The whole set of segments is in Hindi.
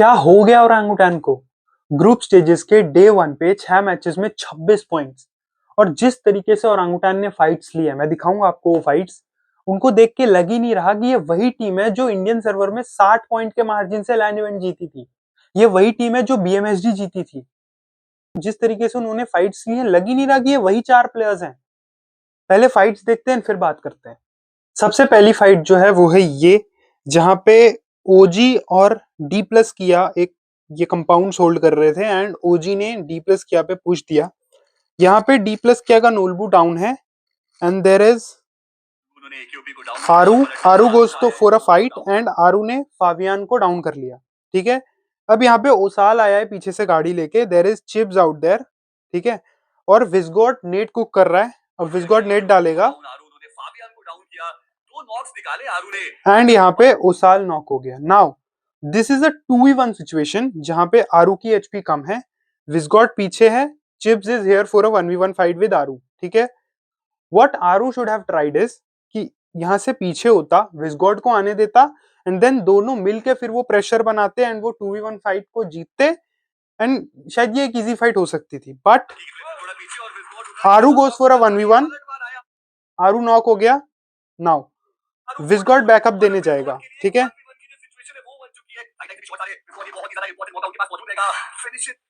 क्या हो गया ओरंगुटान को? ग्रुप स्टेजेस के डे 1 पे 6 मैचेस में 26 पॉइंट्स। और जिस तरीके से ओरंगुटान ने फाइट्स ली है, मैं दिखाऊंगा आपको वो फाइट्स। उनको देख के लग ही नहीं रहा कि ये वही टीम है जो इंडियन सर्वर में 60 पॉइंट के मार्जिन से लैंड इवेंट जीती थी। ये वही टीम है जो बीएमएसडी जीती थी। जिस तरीके से उन्होंने फाइट्स ली है, लग ही नहीं रहा कि ये वही 4 प्लेयर्स हैं। पहले फाइट्स देखते हैं फिर बात करते हैं। सबसे पहली फाइट जो है वो है ये, जहां पे ओजी और डी प्लस किया एक ये कंपाउंड होल्ड कर रहे थे एंड ओजी ने डी प्लस किया पे पुश दिया। यहाँ पे डी प्लस किया का नोलबू डाउन है and there is Aaru Aaru goes तो for a fight and Aaru ने फाबियान को डाउन कर लिया। ठीक है, अब यहाँ पे ओसाल आया है पीछे से गाड़ी लेके, there is chips out there. ठीक है, और विस्गॉट नेट कुक कर रहा है। अब विस्गॉट नेट डालेगा एंड यहाँ पे ओसाल नॉक हो गया। Now this is a 2v1 situation जहां पे आरू की एचपी कम है, विस्गॉट पीछे है, Chips is here for a 1v1 fight with आरू। ठीक है, व्हाट आरू शुड हैव ट्राइड इज कि यहां से पीछे होता, विस्गॉट को आने देता एंड देन दोनों मिलके फिर वो प्रेशर बनाते एंड वो 2v1 फाइट को जीतते एंड शायद ये एक इजी फाइट हो सकती थी। But Aaru goes for a 1v1, Aaru knock हो गया। नाउ विस्गॉट बैकअप देने जाएगा। ठीक है,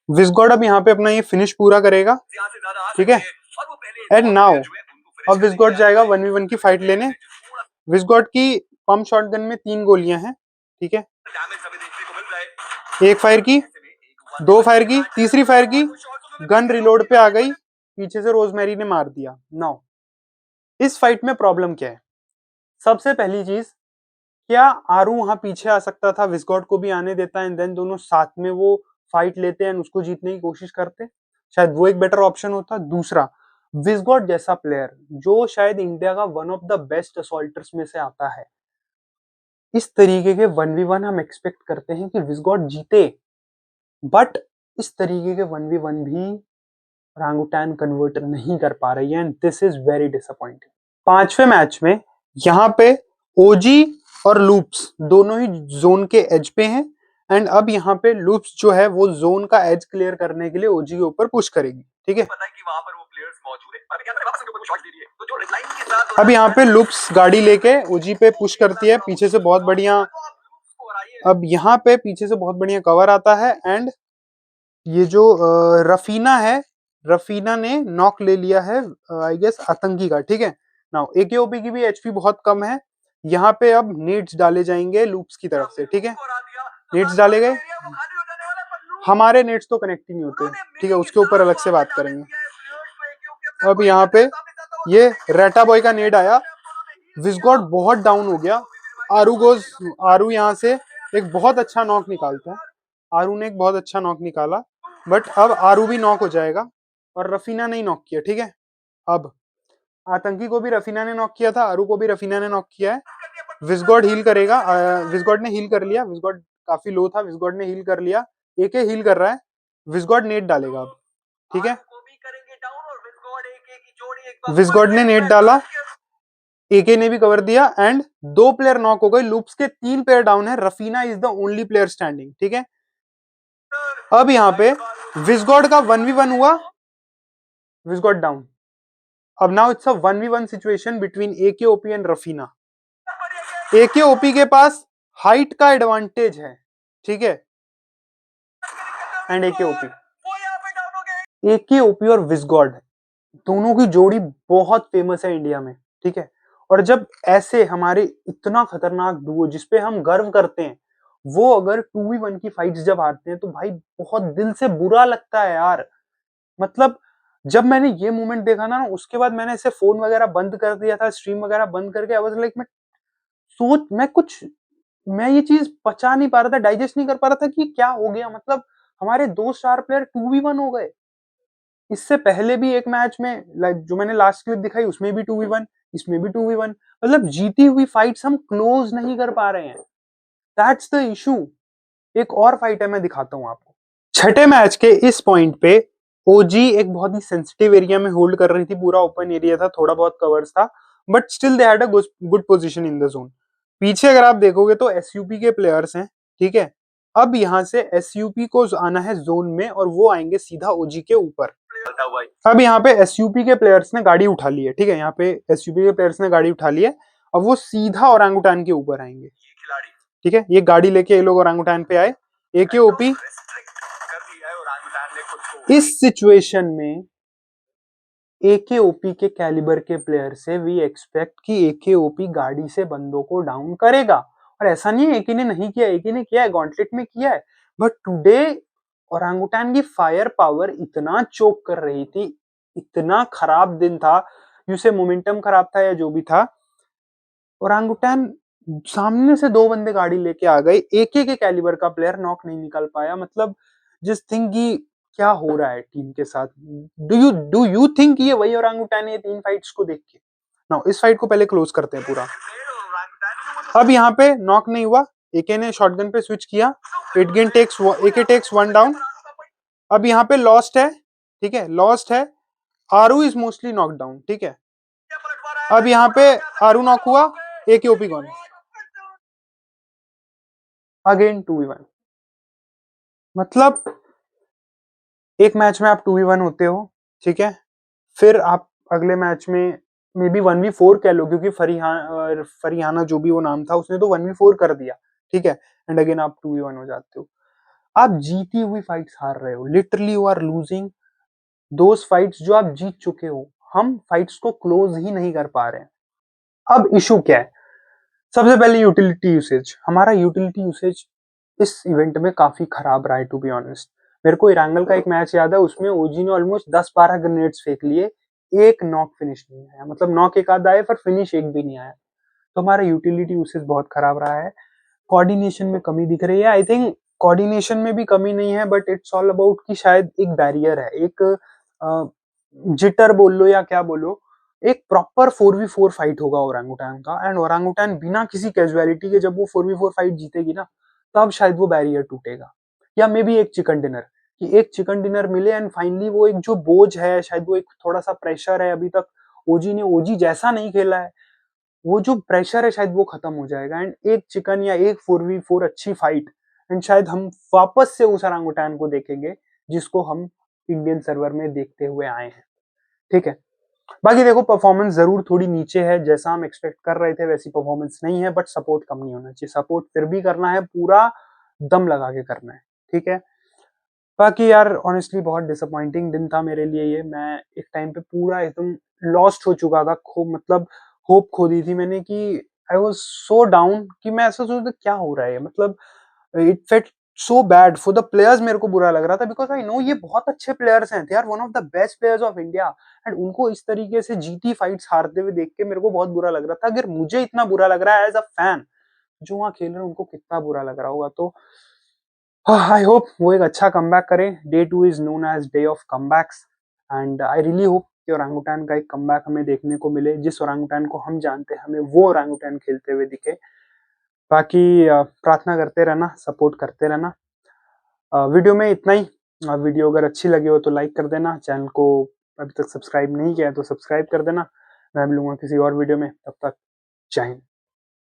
विस्गॉट अब यहाँ पे अपना ये फिनिश पूरा करेगा। ठीक है, एंड नाउ अब विस्गॉट जाएगा 1v1 की फाइट लेने। विस्गॉट की पंप शॉटगन में 3 गोलियां हैं। ठीक है, एक फायर की, 2 फायर की, तीसरी फायर की, गन रिलोड पे आ गई, पीछे से रोजमेरी ने मार दिया। नाउ इस फाइट में प्रॉब्लम क्या है? सबसे पहली चीज, क्या आरू वहां पीछे आ सकता था, विस्गॉट को भी आने देता एंड देन दोनों साथ में वो फाइट लेते हैं उसको जीतने की कोशिश करते, शायद वो एक बेटर ऑप्शन होता। दूसरा, विस्गॉट जैसा प्लेयर जो शायद इंडिया का वन ऑफ द बेस्ट असॉल्टर्स में से आता है, इस तरीके के 1v1 हम एक्सपेक्ट करते हैं कि विस्गॉट जीते, बट इस तरीके के 1v1 भी ओरंगुटान कन्वर्टर नहीं कर पा रही है and this is very disappointing. 5वें मैच में यहाँ पे ओजी और लूप्स दोनों ही जोन के एज पे हैं एंड अब यहाँ पे लूप्स जो है वो जोन का एज क्लियर करने के लिए ओजी के ऊपर पुश करेगी। ठीक है, अब यहाँ पे लूप्स गाड़ी लेके ओजी पे पुश करती है पीछे से बहुत बढ़िया। अब यहाँ पे पीछे से बहुत बढ़िया कवर आता है एंड ये जो रफीना है, रफीना ने नॉक ले लिया है आई गेस आतंकी का। ठीक है, नाउ एकेओपी की भी एचपी बहुत कम है। यहाँ पे अब नेट्स डाले जाएंगे लूप्स की तरफ से। ठीक है, नेट्स डाले गए, हमारे नेट्स तो कनेक्ट ही नहीं होते। ठीक है, उसके ऊपर अलग से बात करेंगे। अब यहाँ पे ये रेटा बॉय का नेट आया, विस्गॉट बहुत डाउन हो गया। आरू यहाँ से एक बहुत अच्छा नॉक निकालता है, आरू ने एक बहुत अच्छा नॉक निकाला, बट अब आरू भी नॉक हो जाएगा और रफीना ने नॉक किया। ठीक है, अब आतंकी को भी रफीना ने नॉक किया था, आरू को भी रफीना ने नॉक किया है। विस्गॉट हील करेगा, विस्गॉट ने हील कर लिया, विस्गॉट काफी लो था, विस्गॉट ने हील कर लिया, एके हील कर रहा है, विस्गॉट नेट डालेगा अब। ठीक है, विस्गॉट ने नेट डाला, एके ने भी कवर दिया एंड 2 प्लेयर नॉक हो गए, लूप्स के 3 प्लेयर डाउन है, रफीना is the only player standing. ठीक है, अब यहाँ पे विस्गॉट का 1v1 हुआ, विस्गॉट डाउन। अब now it's a 1v1 situation between एकेओपी एंड रफीना। एकेओपी के पास हाइट का एडवांटेज है। ठीक है, एंड एकेओपी और विस्गॉट दोनों की जोड़ी बहुत फेमस है इंडिया में। ठीक है, और जब ऐसे हमारे इतना खतरनाक डुओ जिसपे हम गर्व करते हैं, वो अगर 2v1 की फाइट्स जब हारते हैं तो भाई बहुत दिल से बुरा लगता है यार। मतलब जब मैंने ये मूवमेंट देखा ना, उसके बाद मैंने ऐसे फोन वगैरह बंद कर दिया था, स्ट्रीम वगैरह बंद करके आई वाज लाइक, मैं ये चीज पचा नहीं पा रहा था, डाइजेस्ट नहीं कर पा रहा था कि क्या हो गया। मतलब हमारे 2 स्टार प्लेयर 2v1 हो गए। इससे पहले भी एक मैच में जो मैंने लास्ट क्लिप दिखाई उसमें भी 2v1, इसमें भी 2v1। मतलब जीती हुई फाइट्स हम क्लोज नहीं कर पा रहे हैं, दैट्स द इशू। एक और फाइट है, मैं दिखाता हूं आपको। 6ठे मैच के इस पॉइंट पे ओजी एक बहुत ही सेंसिटिव एरिया में होल्ड कर रही थी, पूरा ओपन एरिया था, थोड़ा बहुत कवर्स था, but still they had a good position in the zone. पीछे अगर आप देखोगे तो एसयूपी के प्लेयर्स हैं। ठीक है, अब यहाँ से एसयूपी को आना है जोन में और वो आएंगे सीधा ओजी के ऊपर। अब यहाँ पे एसयूपी के प्लेयर्स ने गाड़ी उठा ली है, ठीक है, यहाँ पे एसयूपी के प्लेयर्स ने गाड़ी उठा ली है। अब वो सीधा ओरांगुटान के ऊपर आएंगे, ठीक है, ये गाड़ी लेके ये लोग ओरांगुटान पे आए। एकेओपी इस सिचुएशन में एकेओपी के कैलिबर के प्लेयर से वी एक्सपेक्ट कि एकेओपी गाड़ी से बंदों को डाउन करेगा। और ऐसा नहीं है एके ने नहीं किया, एके ने किया है, गॉन्टलेट में किया है। बट टुडे ओरांगुटान की फायर पावर इतना चोक कर रही थी, इतना खराब दिन था, जिसे मोमेंटम खराब था या जो भी था, ओरांगुटान सामने से दो बंदे गाड़ी लेके आ गए, एके के कैलिबर का प्लेयर नॉक नहीं निकल पाया। मतलब जिस थिंग की क्या हो रहा है टीम के साथ, डू यू थिंक ये वही ओरांगुटान है तीन फाइट्स को देख के? नाउ इस फाइट को पहले क्लोज करते हैं पूरा। अब यहाँ पे नॉक नहीं हुआ, एके ने शॉटगन पे स्विच किया, एके टेक्स वन डाउन। अब यहाँ पे लॉस्ट है, ठीक है, लॉस्ट है, आरू इज मोस्टली नॉक डाउन, ठीक है। अब यहाँ पे आरू नॉक हुआ, एकेओपी गॉन, अगेन 2v1। मतलब एक मैच में आप 2v1 होते हो, ठीक है, फिर आप अगले मैच में मे बी 1v4 कह लो, क्योंकि फरियाना जो भी वो नाम था उसने तो 1v4 कर दिया, ठीक है, एंड अगेन आप 2v1 हो जाते हो। आप जीती हुई फाइट्स हार रहे हो, literally you are losing those fights जो आप जीत चुके हो। हम फाइट्स को क्लोज ही नहीं कर पा रहे हैं। अब इशू क्या है? सबसे पहले यूटिलिटी यूसेज। हमारा यूटिलिटी यूसेज इस इवेंट में काफी खराब रहा है, टू बी ऑनेस्ट। मेरे को इरांगल का एक मैच याद है, उसमें ओजी ने ऑलमोस्ट 10-12 ग्रेनेड्स फेंक लिए, एक नॉक फिनिश नहीं आया। मतलब नॉक एक आधा आया पर फिनिश एक भी नहीं आया। तो हमारा यूटिलिटी यूसेज बहुत खराब रहा है। कोऑर्डिनेशन में कमी दिख रही है। आई थिंक कोऑर्डिनेशन में भी कमी नहीं है, बट इट्स ऑल अबाउट कि शायद एक बैरियर है, एक जिटर बोल लो या क्या बोलो। एक प्रॉपर 4v4 फाइट होगा ओरांगुटान का, एंड ओरांगुटान बिना किसी कैजुअलिटी के जब वो 4v4 फाइट जीतेगी ना, तब शायद वो बैरियर टूटेगा। या मे बी एक चिकन डिनर, कि एक चिकन डिनर मिले एंड फाइनली वो एक जो बोझ है, शायद वो एक थोड़ा सा प्रेशर है, अभी तक ओजी ने ओजी जैसा नहीं खेला है, वो जो प्रेशर है शायद वो खत्म हो जाएगा। एंड एक चिकन या एक 4v4 अच्छी फाइट, एंड शायद हम वापस से उस ओरांगुटान को देखेंगे जिसको हम इंडियन सर्वर में देखते हुए आए हैं, ठीक है। बाकी देखो, परफॉर्मेंस जरूर थोड़ी नीचे है, जैसा हम एक्सपेक्ट कर रहे थे वैसी परफॉर्मेंस नहीं है, बट सपोर्ट कम नहीं होना चाहिए। सपोर्ट फिर भी करना है, पूरा दम लगा के करना है, ठीक है। बाकी यार ऑनेस्टली बहुत डिसअपॉइंटिंग दिन था मेरे लिए ये। मैं एक टाइम पे पूरा एकदम लॉस्ट हो चुका था, मतलब होप खो दी थी मैंने, कि आई वाज सो डाउन, कि मैं ऐसा सोच रहा था क्या हो रहा है। मतलब it felt so bad for the players. मेरे को बुरा लग रहा था, बिकॉज आई नो ये बहुत अच्छे प्लेयर्स हैं, they are one of the best players of India, and उनको इस तरीके से जीती फाइट्स हारते हुए देख के मेरे को बहुत बुरा लग रहा था। अगर मुझे इतना बुरा लग रहा है एज अ फैन, जो वहां खेल रहे हैं उनको कितना बुरा लग रहा होगा। तो आई होप वो एक अच्छा कमबैक करें। Day 2 is known as day of comebacks, and I really hope कि ओरांगुटान का एक कमबैक हमें देखने को मिले। जिस ओरांगुटान को हम जानते हैं, हमें वो ओरांगुटान खेलते हुए दिखे। बाकी प्रार्थना करते रहना, सपोर्ट करते रहना। वीडियो में इतना ही। वीडियो अगर अच्छी लगी हो तो लाइक कर देना, चैनल को अभी तक सब्सक्राइब नहीं किया है तो सब्सक्राइब कर देना। मैं मिलूंगा किसी और वीडियो में, तब तक जय हिंद।